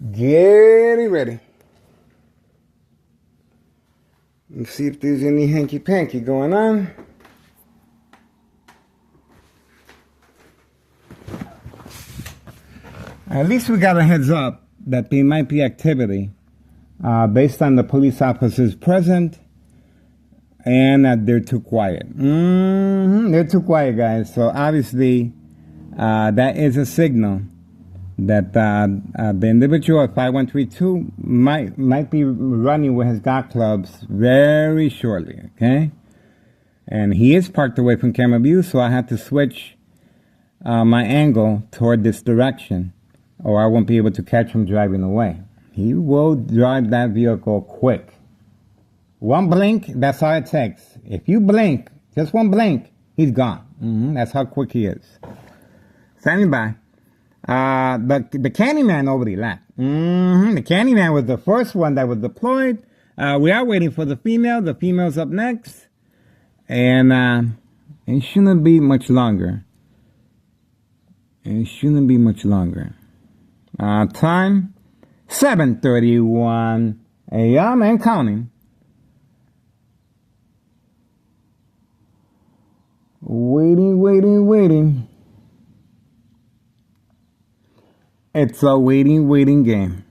Getting ready. Let's see if there's any hanky-panky going on. At least we got a heads up that there might be activity based on the police officers present and that they're too quiet. They're too quiet, guys. So obviously that is a signal that the individual at 5132 might be running with his golf clubs very shortly, okay? And he is parked away from camera view, so I have to switch my angle toward this direction, or I won't be able to catch him driving away. He will drive that vehicle quick. One blink, that's all it takes. If you blink, just one blink, he's gone. That's how quick he is. Standing by. The Candyman already left. The Candyman was the first one that was deployed. We are waiting for the female. The female's up next. And it shouldn't be much longer. It shouldn't be much longer. Time 7:31 a.m. and counting. Waiting. It's a waiting game.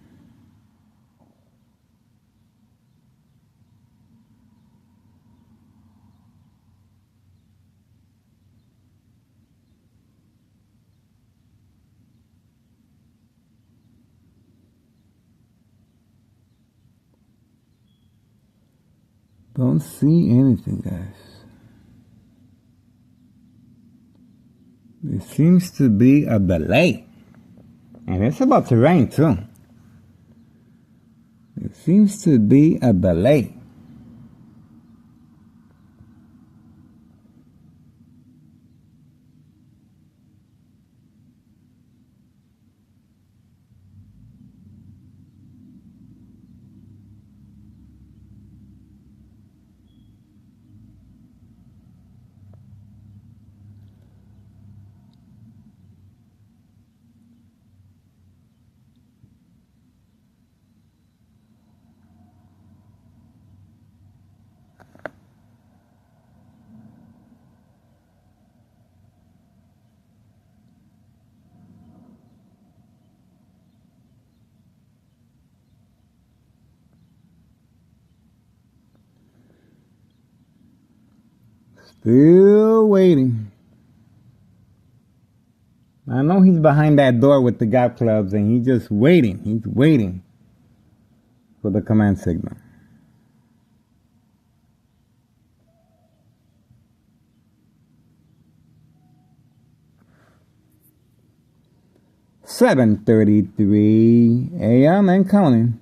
Don't see anything, guys. There seems to be a delay. And it's about to rain, too. There seems to be a delay. Still waiting. I know he's behind that door with the golf clubs and he's just waiting. He's waiting for the command signal. "7:33 a.m. and counting.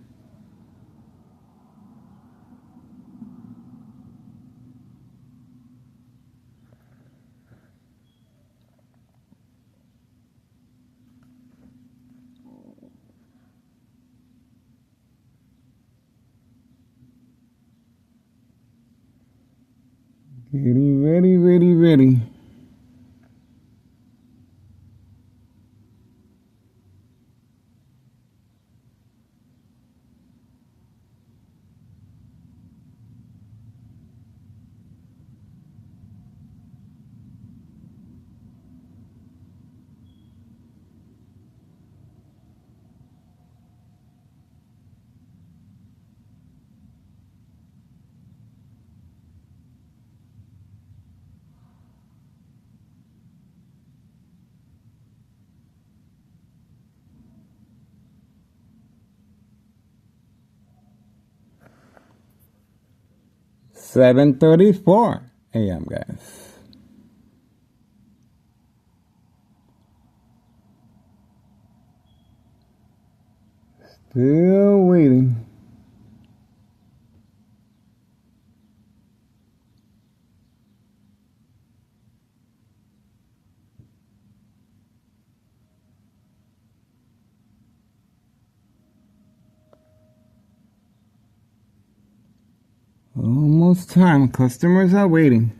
Getting ready. "7:34 a.m. guys. Still waiting. Almost time. Customers are waiting.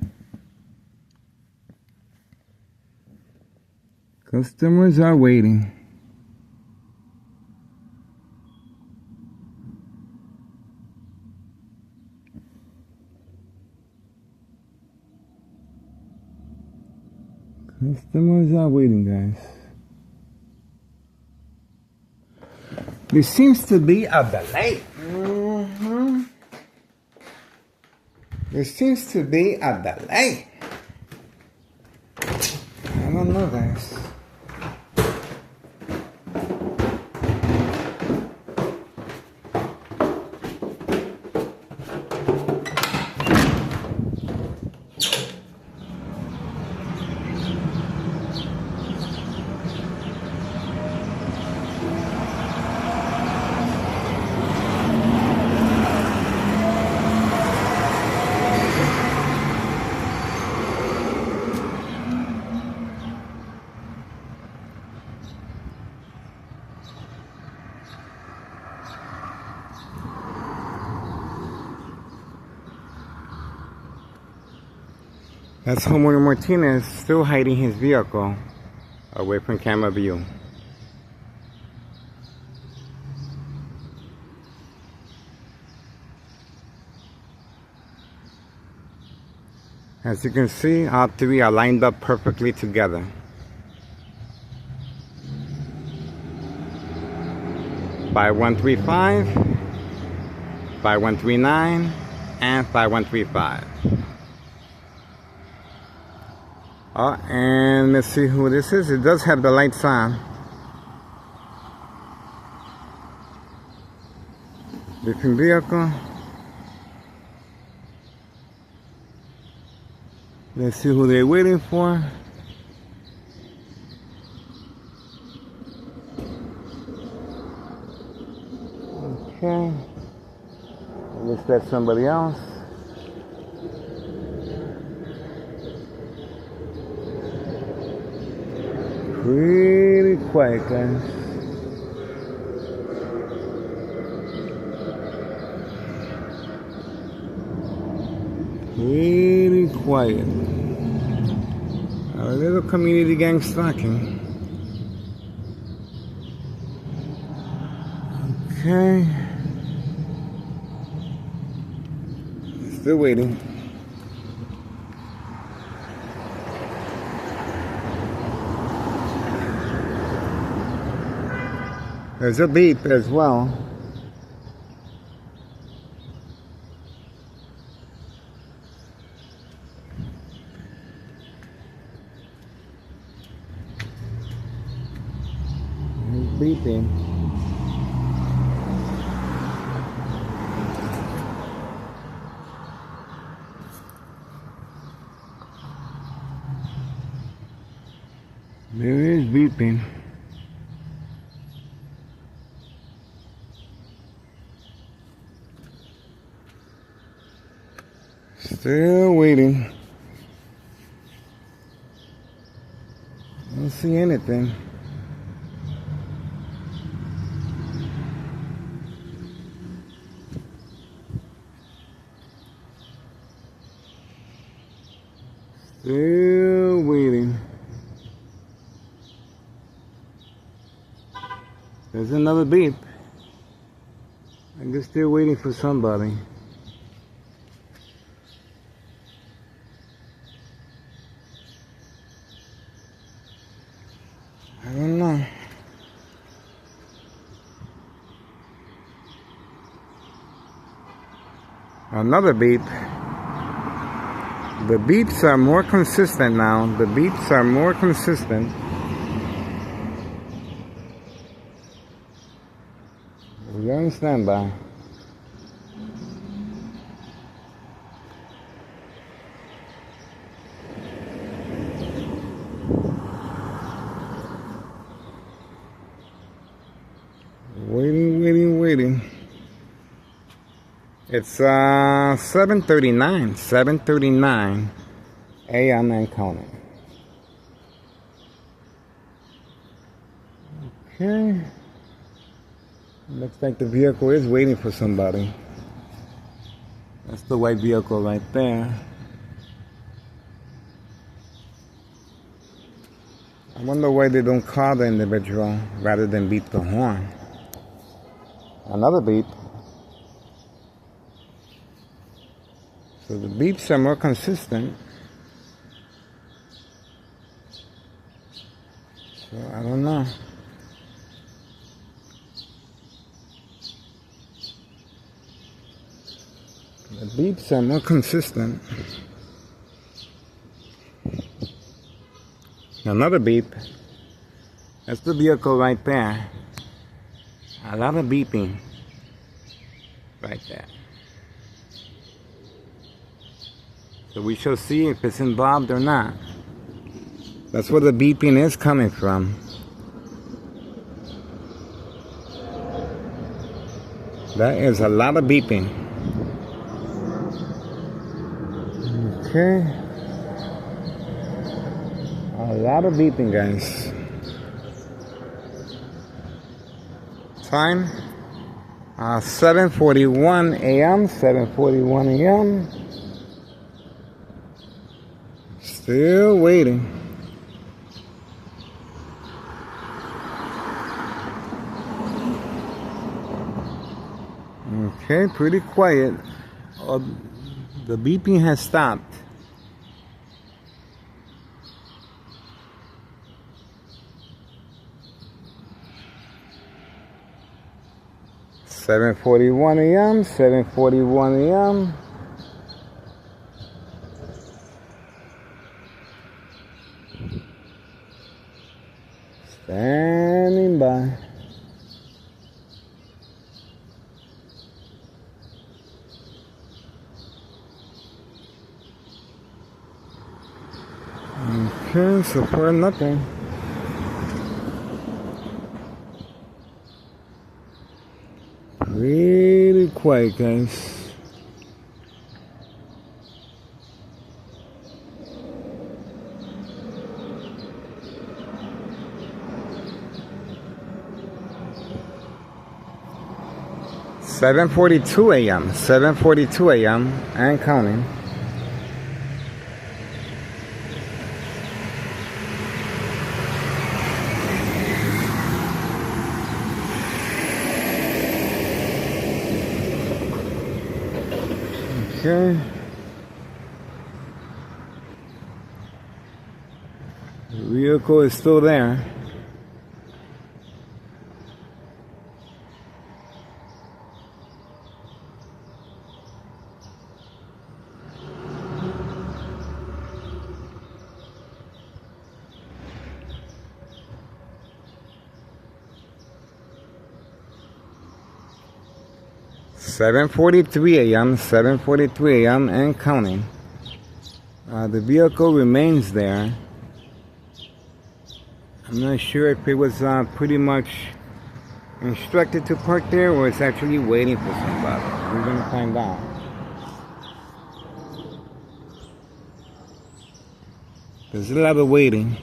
Customers are waiting. Customers are waiting, guys. There seems to be a delay. There seems to be a delay. I don't know, guys. That's homeowner Martinez still hiding his vehicle away from camera view. As you can see, all three are lined up perfectly together. By 135, by 139, and by 135. Oh, and let's see who this is. It does have the lights on. Different vehicle. Let's see who they're waiting for. Okay. I guess that's somebody else. Pretty quiet, guys. Pretty quiet. A little community gang stalking. Okay. Still waiting. There's a beep as well. It's beeping. There is beeping. Still waiting. Don't see anything. Still waiting. There's another beep. I guess still waiting for somebody. I don't know. Another beep. The beeps are more consistent now. The beeps are more consistent. We're on standby. Waiting. It's 7:39 a.m. and counting. Okay. Looks like the vehicle is waiting for somebody. That's the white vehicle right there. I wonder why they don't call the individual rather than beat the horn. Another beep. So the beeps are more consistent. So I don't know. The beeps are more consistent. Another beep. That's the vehicle right there. A lot of beeping right there. So we shall see if it's involved or not. That's where the beeping is coming from. That is a lot of beeping. Okay. A lot of beeping, guys. Time 7:41 a.m. 7:41 a.m. Still waiting. Okay, pretty quiet. The beeping has stopped. (7:41 a.m.) 7:41 a.m. Standing by. Okay, so far nothing. Really quiet, guys. (7:42 a.m.) 7:42 a.m. and counting. Okay. The vehicle is still there. (7:43 a.m.) 7:43 a.m. and counting. The vehicle remains there. I'm not sure if it was pretty much instructed to park there or it's actually waiting for somebody. We're going to find out. There's a lot of waiting.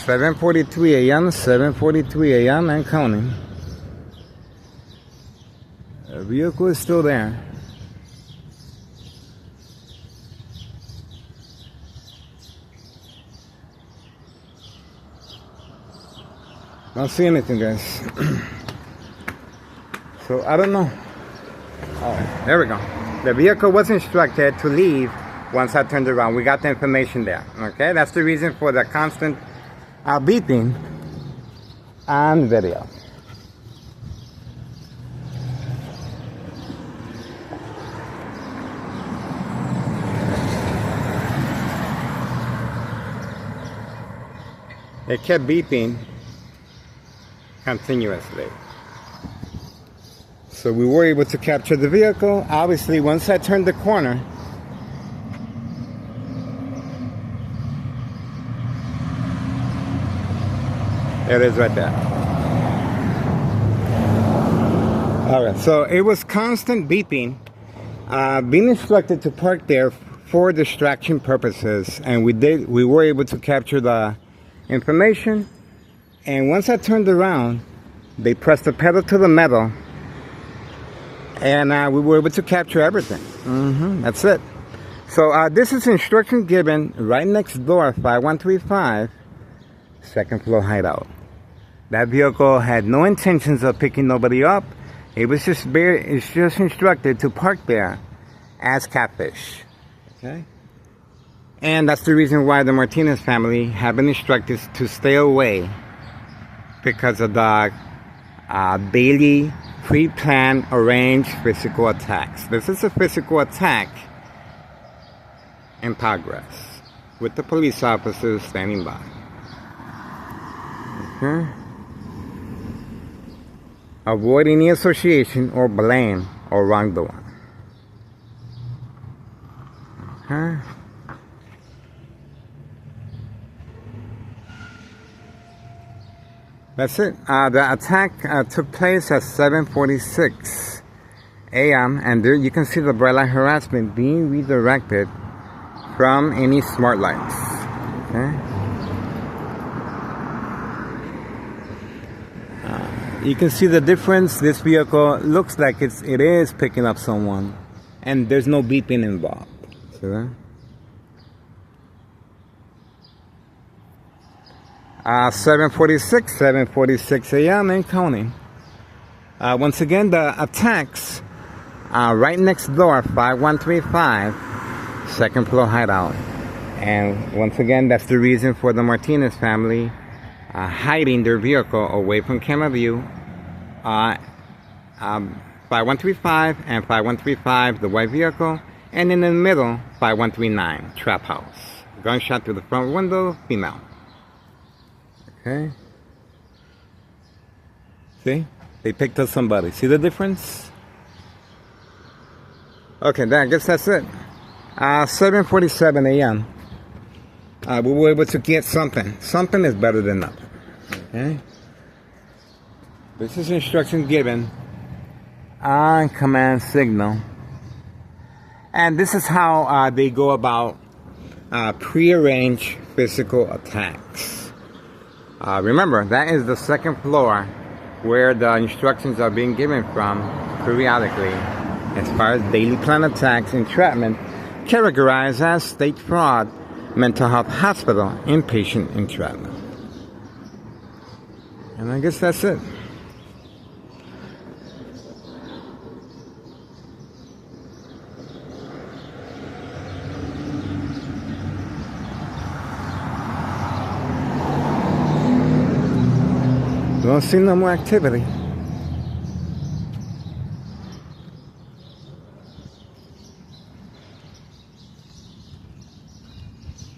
(7:43 a.m.) 7:43 a.m. and counting. The vehicle is still there. Don't see anything, guys. So I don't know. Oh, there we go. The vehicle was instructed to leave once I turned around. We got the information there. Okay, that's the reason for the constant beeping on video. It kept beeping continuously. So we were able to capture the vehicle. Obviously, once I turned the corner, it is right there. Alright, so it was constant beeping, being instructed to park there for distraction purposes, and we were able to capture the information. And once I turned around, they pressed the pedal to the metal, and we were able to capture everything. That's it. So this is instruction given right next door, 5135 second floor hideout. That vehicle had no intentions of picking nobody up. It's just instructed to park there as catfish. Okay? And that's the reason why the Martinez family have been instructed to stay away, because of the daily pre-planned arranged physical attacks. This is a physical attack in progress with the police officers standing by. Okay? Avoid any association or blame or wrongdoing. Okay? That's it. The attack took place at 7:46 a.m. and there you can see the bright light harassment being redirected from any smart lights. Okay? You can see the difference. This vehicle looks like it is picking up someone, and there's no beeping involved. See that? 7:46 a.m. and counting. Once again, the attacks right next door, 5135, second floor hideout. And once again, that's the reason for the Martinez family hiding their vehicle away from camera view. 5135 and 5135, the white vehicle, and in the middle, 5139, trap house. Gunshot through the front window, female. Okay. See? They picked up somebody. See the difference? Okay, I guess that's it. 7:47 a.m. We were able to get something. Something is better than nothing. Okay? This is instruction given on command signal. And this is how they go about prearranged physical attacks. Remember, that is the second floor where the instructions are being given from periodically as far as daily plan attacks, entrapment, categorized as state fraud, mental health hospital, inpatient entrapment. And I guess that's it. Don't see no more activity.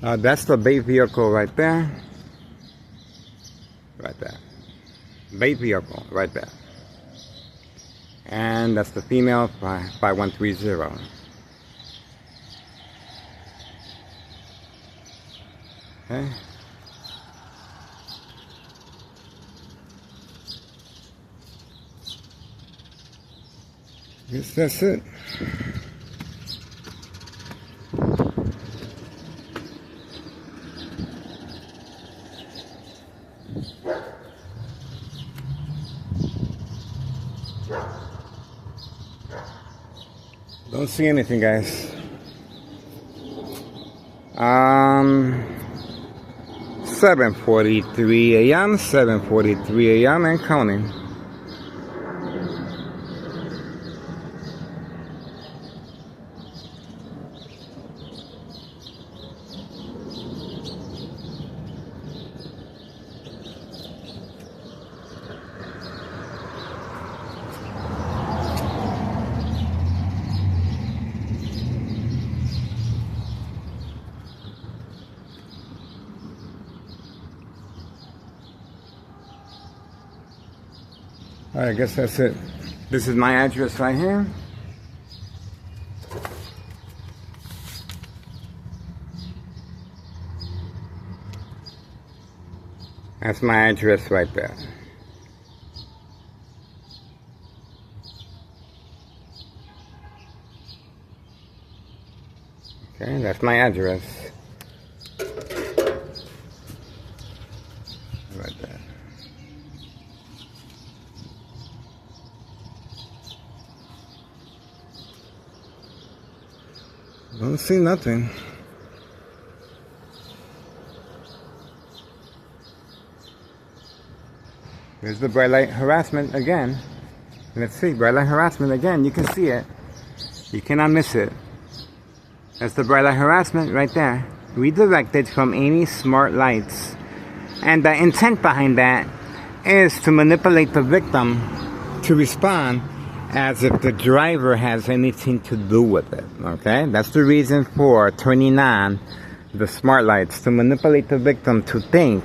That's the bait vehicle right there. Right there. Bait vehicle right there. And that's the female 5130. Okay. Guess that's it. Don't see anything, guys. 7:43 a.m. 7:43 a.m. and counting. Alright, I guess that's it. This is my address right here. That's my address right there. Okay, that's my address. Right there. Don't see nothing. There's the bright light harassment again. Let's see, bright light harassment again. You can see it. You cannot miss it. That's the bright light harassment right there. Redirected from any smart lights. And the intent behind that is to manipulate the victim to respond as if the driver has anything to do with it. Okay? That's the reason for turning on the smart lights, to manipulate the victim to think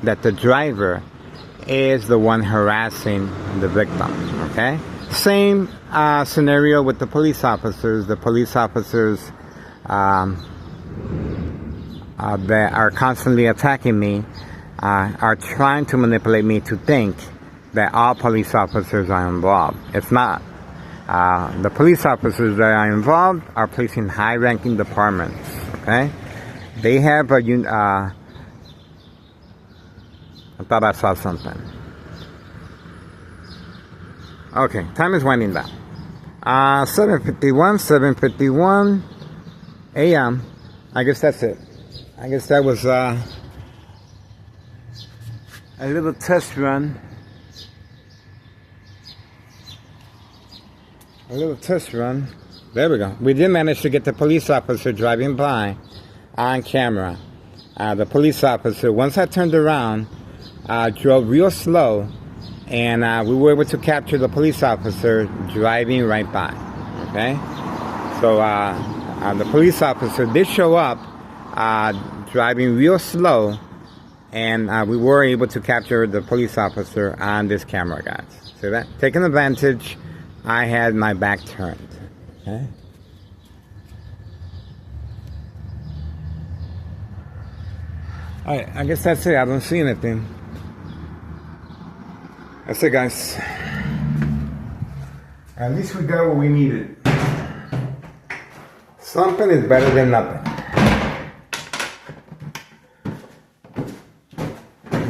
that the driver is the one harassing the victim. Okay? Same scenario with the police officers. The police officers that are constantly attacking me are trying to manipulate me to think that all police officers are involved. It's not. The police officers that are involved are placed in high-ranking departments. Okay, they have a. I thought I saw something. Okay, time is winding down. 7:51 a.m. I guess that's it. I guess that was a little test run. A little test run. There we go. We did manage to get the police officer driving by on camera. The police officer, once I turned around, drove real slow, and we were able to capture the police officer driving right by. Okay? So the police officer did show up driving real slow, and we were able to capture the police officer on this camera, guys. See that? Taking advantage, I had my back turned. Okay? Alright, I guess that's it. I don't see anything. That's it, guys. At least we got what we needed. Something is better than nothing.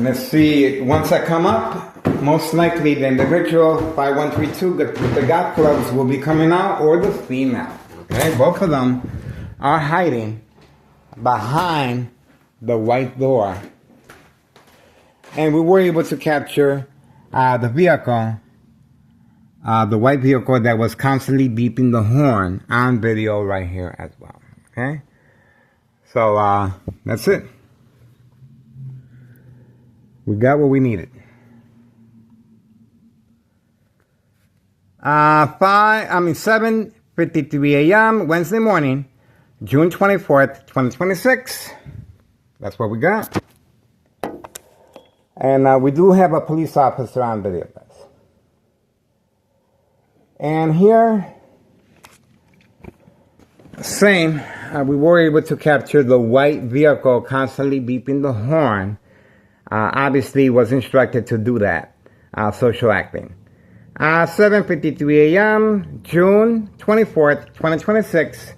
Let's see, once I come up, most likely the individual 5132 with the golf clubs will be coming out, or the female. Okay, both of them are hiding behind the white door. And we were able to capture the vehicle, the white vehicle that was constantly beeping the horn on video right here as well. Okay, so that's it. We got what we needed. 7:53 a.m. Wednesday morning, June 24th, 2026. That's what we got. And we do have a police officer on video, guys. And here, same, we were able to capture the white vehicle constantly beeping the horn. Obviously was instructed to do that, social acting. 7:53 a.m., June 24th, 2026.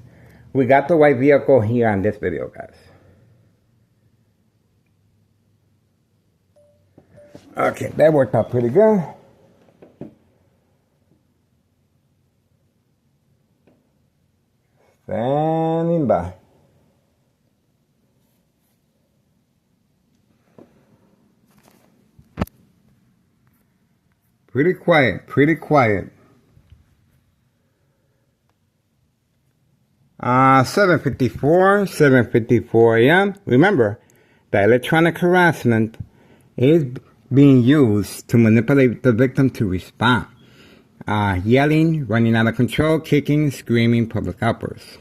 We got the white vehicle here on this video, guys. Okay, that worked out pretty good. Standing by. Pretty quiet, pretty quiet. 7:54 a.m. Remember, the electronic harassment is being used to manipulate the victim to respond. Yelling, running out of control, kicking, screaming, public outbursts.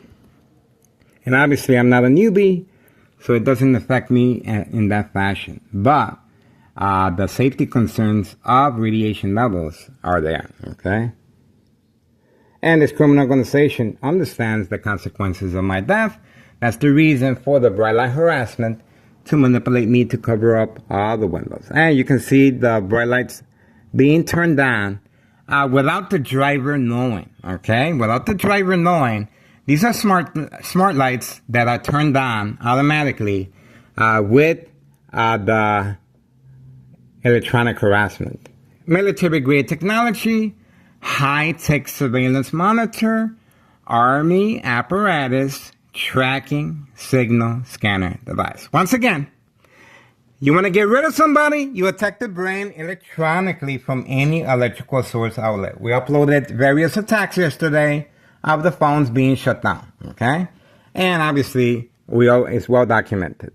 And obviously I'm not a newbie, so it doesn't affect me in that fashion. But the safety concerns of radiation levels are there, okay? And this criminal organization understands the consequences of my death. That's the reason for the bright light harassment, to manipulate me to cover up all the windows. And you can see the bright lights being turned on without the driver knowing, okay? Without the driver knowing. These are smart lights that are turned on automatically with the electronic harassment. Military-grade technology, high-tech surveillance monitor, army apparatus, tracking signal scanner device. Once again, You want to get rid of somebody? You attack the brain electronically from any electrical source outlet. We uploaded various attacks yesterday of the phones being shut down. Okay? And obviously, it's well documented.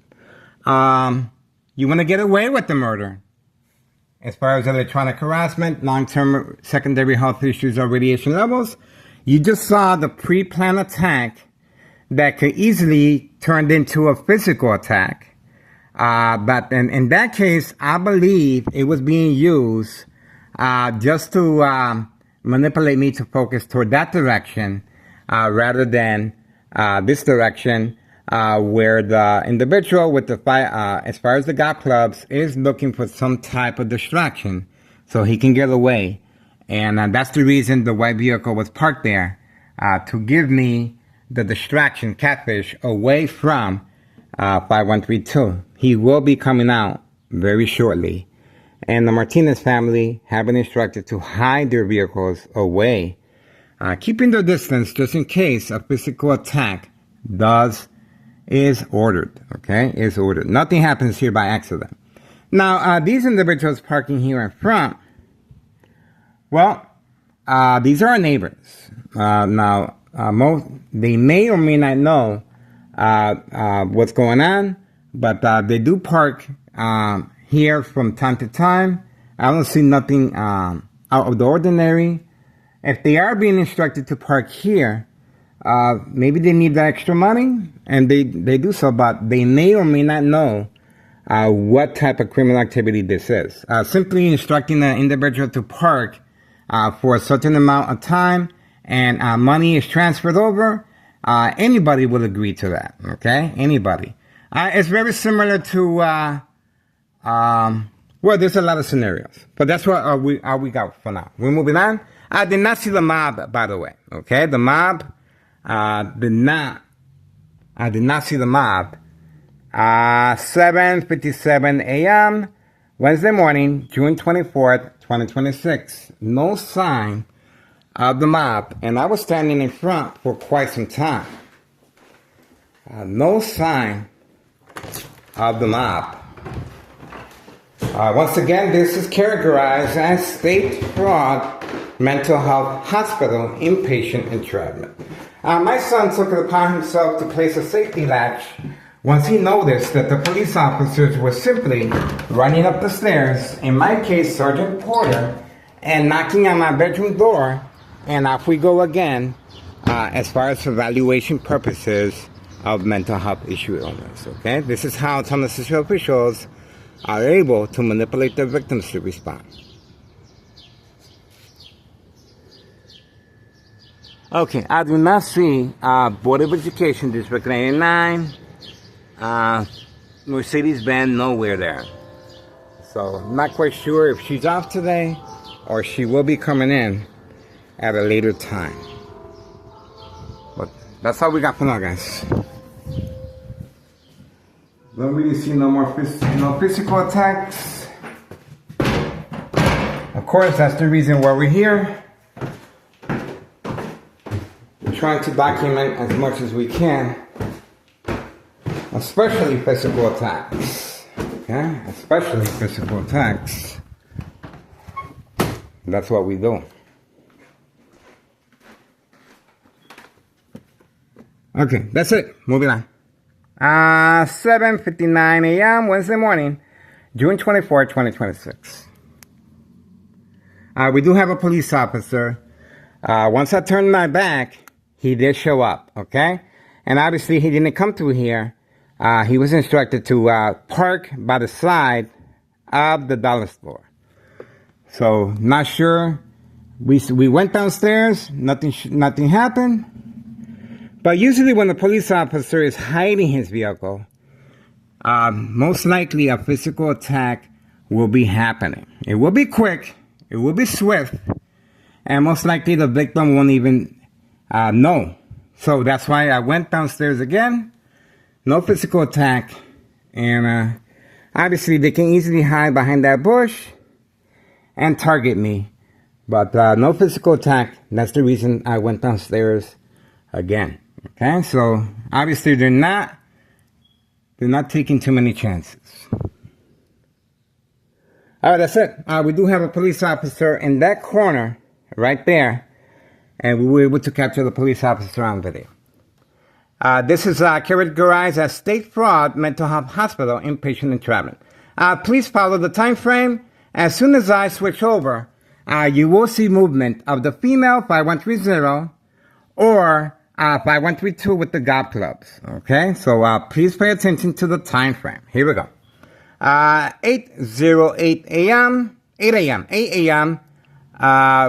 You want to get away with the murder. As far as electronic harassment, long-term secondary health issues or radiation levels, you just saw the pre-planned attack that could easily turn into a physical attack. But in that case, I believe it was being used just to manipulate me to focus toward that direction rather than this direction where the individual with the as far as the golf clubs is looking for some type of distraction so he can get away. And that's the reason the white vehicle was parked there, to give me the distraction, catfish, away from 5132. He will be coming out very shortly. And the Martinez family have been instructed to hide their vehicles away, keeping their distance just in case a physical attack is ordered, okay? Is ordered. Nothing happens here by accident. Now, these individuals parking here in front, well, these are our neighbors. Now, they may or may not know what's going on, but they do park here from time to time. I don't see nothing out of the ordinary. If they are being instructed to park here, maybe they need the extra money, and they do so, but they may or may not know what type of criminal activity this is. Simply instructing the individual to park for a certain amount of time and money is transferred over, anybody will agree to that, okay? Anybody. It's very similar to, well, there's a lot of scenarios, but that's what we got for now. We're moving on. I did not see the mob, by the way, okay? The mob, I did not see the mob. 7:57 a.m., Wednesday morning, June 24th, 2026. No sign of the mob, and I was standing in front for quite some time. No sign of the mob. Once again, this is characterized as State Fraud Mental Health Hospital inpatient entrapment. My son took it upon himself to place a safety latch once he noticed that the police officers were simply running up the stairs, in my case, Sergeant Porter, and knocking on my bedroom door, and off we go again, as far as evaluation purposes of mental health issue illness, okay? This is how San Francisco officials are able to manipulate their victims to respond. Okay, I do not see Board of Education, District 99, Mercedes-Benz, nowhere there. So, I'm not quite sure if she's off today or she will be coming in at a later time. But that's all we got for now, guys. Don't really see no more physical attacks. Of course, that's the reason why we're here. We're trying to document as much as we can, especially physical attacks. Okay? Especially physical attacks. That's what we do. Okay, that's it. Moving on. 7:59 a.m. Wednesday morning, June 24, 2026. We do have a police officer. Once I turned my back, he did show up, okay? And obviously he didn't come through here. He was instructed to park by the side of the dollar store. So, not sure. We went downstairs, nothing happened. But usually when the police officer is hiding his vehicle, most likely a physical attack will be happening. It will be quick, it will be swift, and most likely the victim won't even know. So that's why I went downstairs again. No physical attack. And obviously they can easily hide behind that bush and target me. But no physical attack. That's the reason I went downstairs again. Okay, so obviously they're not taking too many chances. All right, that's it. We do have a police officer in that corner right there, and we were able to capture the police officer on video. This is Carrot Garage at State Fraud Mental Health Hospital, inpatient entrapment. Please follow the time frame. As soon as I switch over, you will see movement of the female 5130 or 5132 with the golf clubs. Okay, so please pay attention to the time frame. Here we go. 8:08 a.m., 8 a.m.,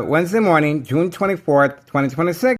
Wednesday morning, June 24th, 2026.